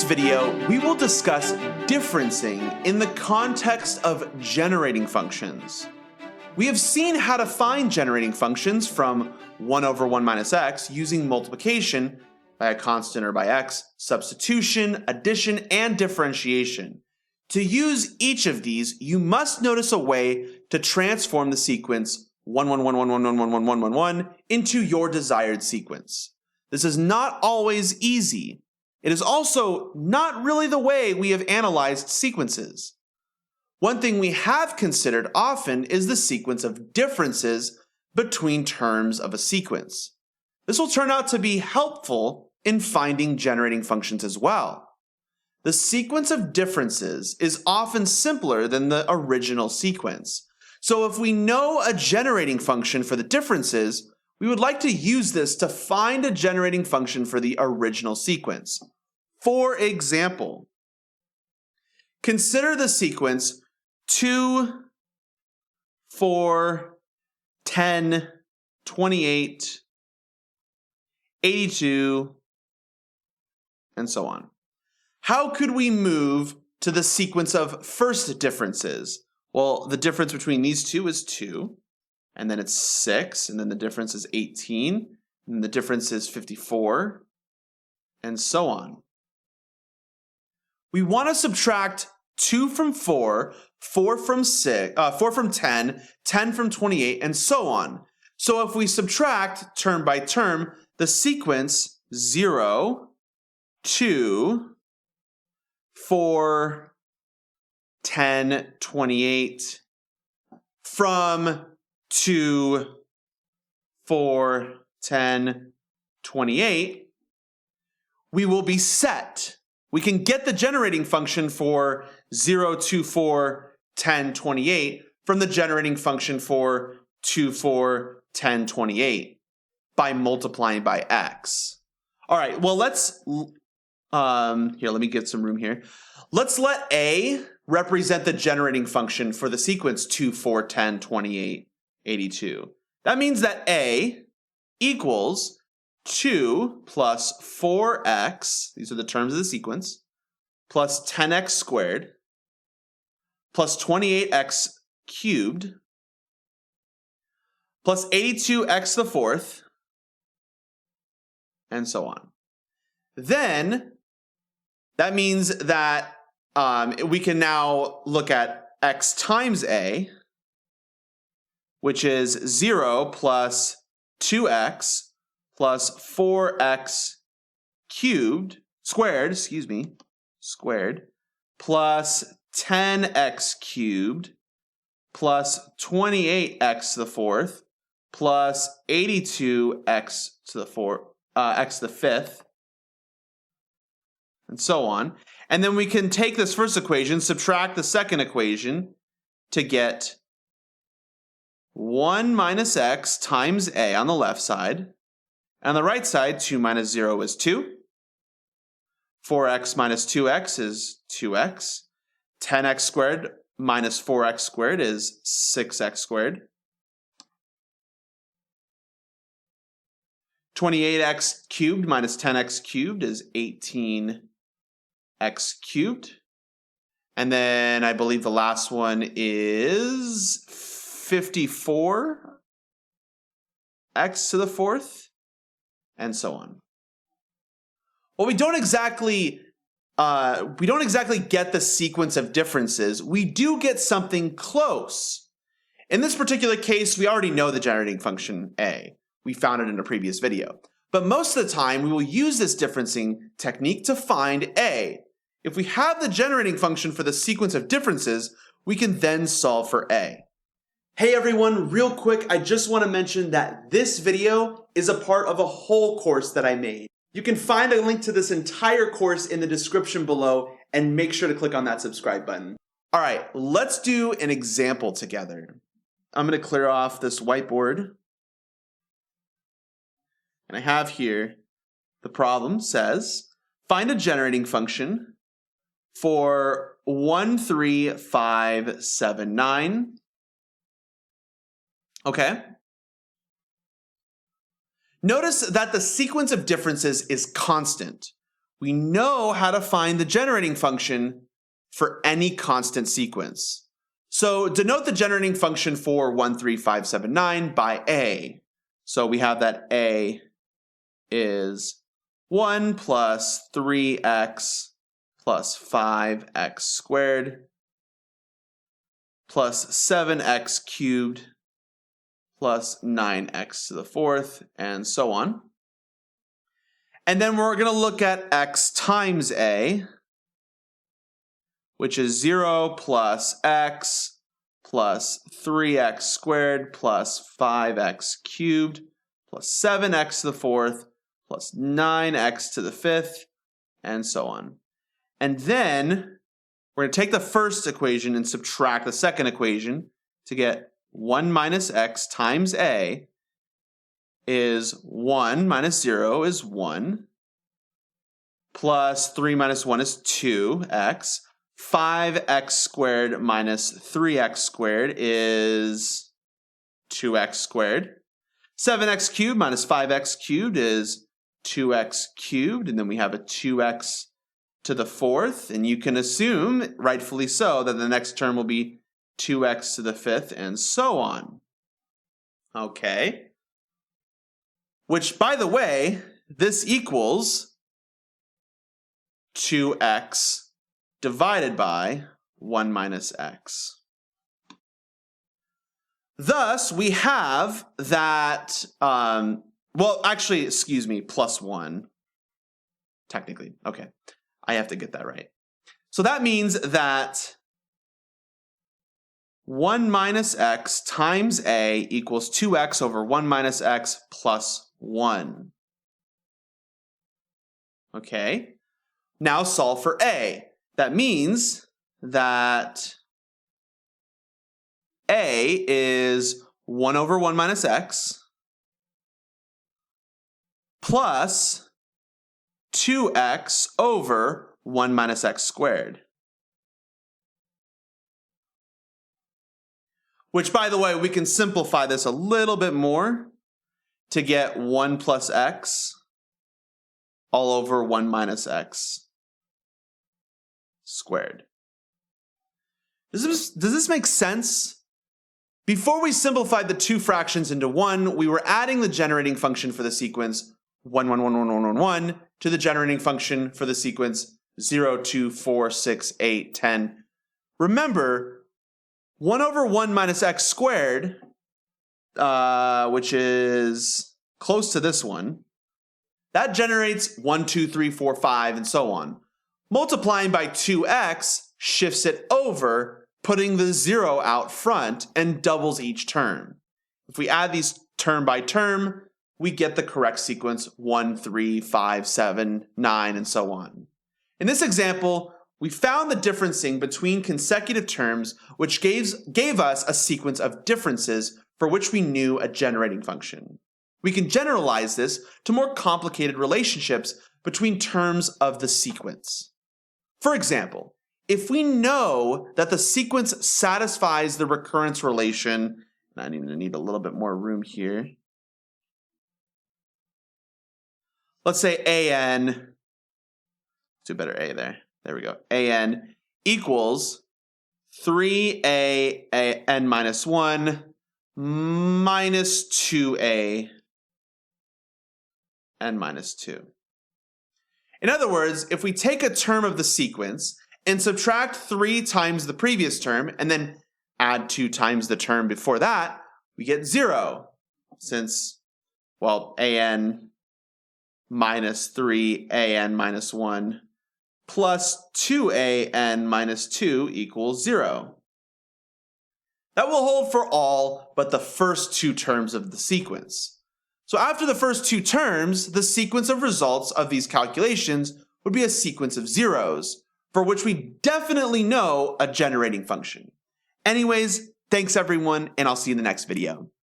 this video, we will discuss differencing in the context of generating functions. We have seen how to find generating functions from 1 over 1 minus x using multiplication by a constant or by x, substitution, addition, and differentiation. To use each of these, you must notice a way to transform the sequence 1, 1, 1, 1, 1, 1, 1, 1, 1, 1, 1 into your desired sequence. This is not always easy. It is also not really the way we have analyzed sequences. One thing we have considered often is the sequence of differences between terms of a sequence. This will turn out to be helpful in finding generating functions as well. The sequence of differences is often simpler than the original sequence. So if we know a generating function for the differences, we would like to use this to find a generating function for the original sequence. For example, consider the sequence 2, 4, 10, 28, 82, and so on. How could we move to the sequence of first differences? Well, the difference between these two is 2, and then it's 6, and then the difference is 18, and the difference is 54, and so on. We want to subtract 2 from 4, 4 from 10, 10 from 28, and so on. So if we subtract term by term, the sequence 0, 2, 4, 10, 28 from 2, 4, 10, 28, we will be set. We can get the generating function for 0, 2, 4, 10, 28 from the generating function for 2, 4, 10, 28 by multiplying by x. All right, well, let me get some room here. Let's let A represent the generating function for the sequence 2, 4, 10, 28, 82. That means that A equals 2 plus 4x, these are the terms of the sequence, plus 10x squared, plus 28x cubed, plus 82x to the fourth, and so on. Then, that means that we can now look at x times A, which is 0 plus 2x plus 4x squared, plus 10x cubed, plus 28x to the fourth, plus 82x to the fourth, x to the fifth, and so on. And then we can take this first equation, subtract the second equation to get 1 minus x times A on the left side. On the right side, 2 minus 0 is 2. 4x minus 2x is 2x. 10x squared minus 4x squared is 6x squared. 28x cubed minus 10x cubed is 18x cubed. And then I believe the last one is 54x to the fourth, and so on. Well, we don't exactly get the sequence of differences. We do get something close. In this particular case, we already know the generating function A. We found it in a previous video. But most of the time, we will use this differencing technique to find A. If we have the generating function for the sequence of differences, we can then solve for A. Hey everyone, real quick, I just want to mention that this video is a part of a whole course that I made. You can find a link to this entire course in the description below, and make sure to click on that subscribe button. All right, let's do an example together. I'm going to clear off this whiteboard. And I have here, the problem says, find a generating function for 1, 3, 5, 7, 9. Okay. Notice that the sequence of differences is constant. we know how to find the generating function for any constant sequence. So denote the generating function for 13579 by a. So we have that a is 1 plus 3x plus 5x squared plus 7x cubed plus 9x to the fourth, and so on. And then we're going to look at x times a, which is 0 plus x plus 3x squared plus 5x cubed plus 7x to the fourth plus 9x to the fifth, and so on. And then we're going to take the first equation and subtract the second equation to get 1 minus x times a is 1 minus 0 is 1, plus 3 minus 1 is 2x, 5x squared minus 3x squared is 2x squared, 7x cubed minus 5x cubed is 2x cubed, and then we have a 2x to the fourth, and you can assume, rightfully so, that the next term will be 2x to the fifth, and so on. Okay. Which, by the way, this equals 2x divided by 1 minus x. Thus, we have that, plus 1. Technically, okay. I have to get that right. So that means that 1 minus x times a equals 2x over 1 minus x plus 1. Okay. Now solve for a. That means that a is 1 over 1 minus x plus 2x over 1 minus x squared. Which, by the way, we can simplify this a little bit more to get 1 plus x all over 1 minus x squared. Does this make sense? Before we simplified the two fractions into one, we were adding the generating function for the sequence 1, 1, 1, 1, 1, 1, 1 to the generating function for the sequence 0, 2, 4, 6, 8, 10. Remember, 1 over 1 minus x squared, which is close to this one, that generates 1, 2, 3, 4, 5, and so on. Multiplying by 2x shifts it over, putting the 0 out front, and doubles each term. If we add these term by term, we get the correct sequence 1, 3, 5, 7, 9, and so on. In this example, we found the differencing between consecutive terms, which gave us a sequence of differences for which we knew a generating function. We can generalize this to more complicated relationships between terms of the sequence. For example, if we know that the sequence satisfies the recurrence relation, and I need a little bit more room here. Let's say an, let's do better a there. There we go. An equals 3an minus 1 minus 2a and minus 2. In other words, if we take a term of the sequence and subtract 3 times the previous term and then add 2 times the term before that, we get 0. Since, well, an minus 3, an minus 1 plus 2an minus 2 equals 0. That will hold for all but the first 2 terms of the sequence. So after the first 2 terms, the sequence of results of these calculations would be a sequence of zeros, for which we definitely know a generating function. Anyways, thanks everyone, and I'll see you in the next video.